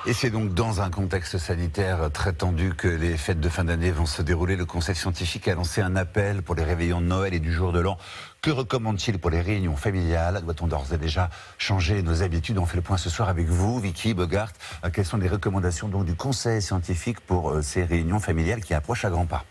Et c'est donc dans un contexte sanitaire très tendu que les fêtes de fin d'année vont se dérouler. Le Conseil scientifique a lancé un appel pour les réveillons de Noël et du jour de l'an. Que recommande-t-il pour les réunions familiales? Doit-on d'ores et déjà changer nos habitudes? On fait le point ce soir avec vous, Vicky Bogart. Quelles sont les recommandations donc du Conseil scientifique pour ces réunions familiales qui approchent à grands pas?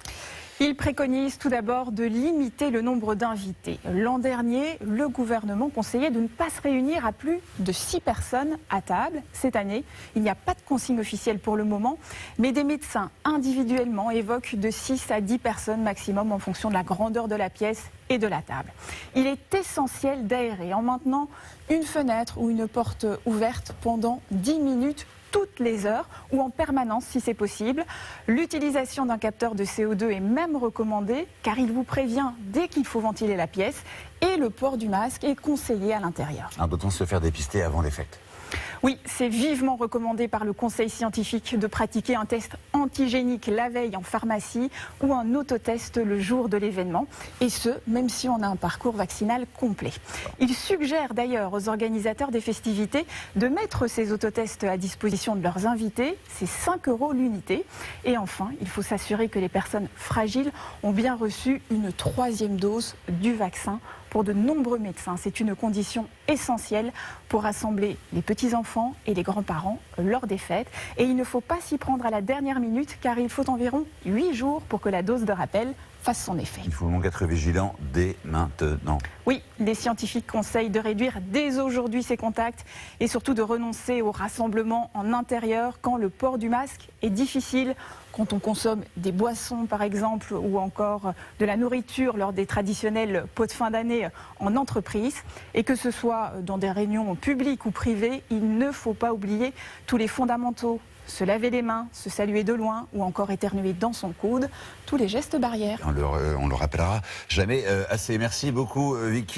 Il préconise tout d'abord de limiter le nombre d'invités. L'an dernier, le gouvernement conseillait de ne pas se réunir à plus de 6 personnes à table. Cette année, il n'y a pas de consigne officielle pour le moment, mais des médecins individuellement évoquent de 6 à 10 personnes maximum en fonction de la grandeur de la pièce et de la table. Il est essentiel d'aérer en maintenant une fenêtre ou une porte ouverte pendant 10 minutes toutes les heures ou en permanence si c'est possible. L'utilisation d'un capteur de CO2 est même recommandée car il vous prévient dès qu'il faut ventiler la pièce et le port du masque est conseillé à l'intérieur. Doit-on se faire dépister avant les fêtes? Oui, c'est vivement recommandé par le Conseil scientifique de pratiquer un test antigénique la veille en pharmacie ou un autotest le jour de l'événement, et ce, même si on a un parcours vaccinal complet. Il suggère d'ailleurs aux organisateurs des festivités de mettre ces autotests à disposition de leurs invités, c'est 5 € l'unité. Et enfin, il faut s'assurer que les personnes fragiles ont bien reçu une 3e dose du vaccin. Pour de nombreux médecins, c'est une condition essentielle pour rassembler les petits-enfants et les grands-parents lors des fêtes. Et il ne faut pas s'y prendre à la dernière minute car il faut environ 8 jours pour que la dose de rappel fasse son effet. Il faut donc être vigilant dès maintenant. Oui, les scientifiques conseillent de réduire dès aujourd'hui ces contacts et surtout de renoncer au rassemblement en intérieur quand le port du masque est difficile, quand on consomme des boissons par exemple ou encore de la nourriture lors des traditionnels pots de fin d'année en entreprise. Et que ce soit dans des réunions publiques ou privées, il ne faut pas oublier tous les fondamentaux. Se laver les mains, se saluer de loin ou encore éternuer dans son coude, tous les gestes barrières. On le rappellera jamais assez. Merci beaucoup, Vicky.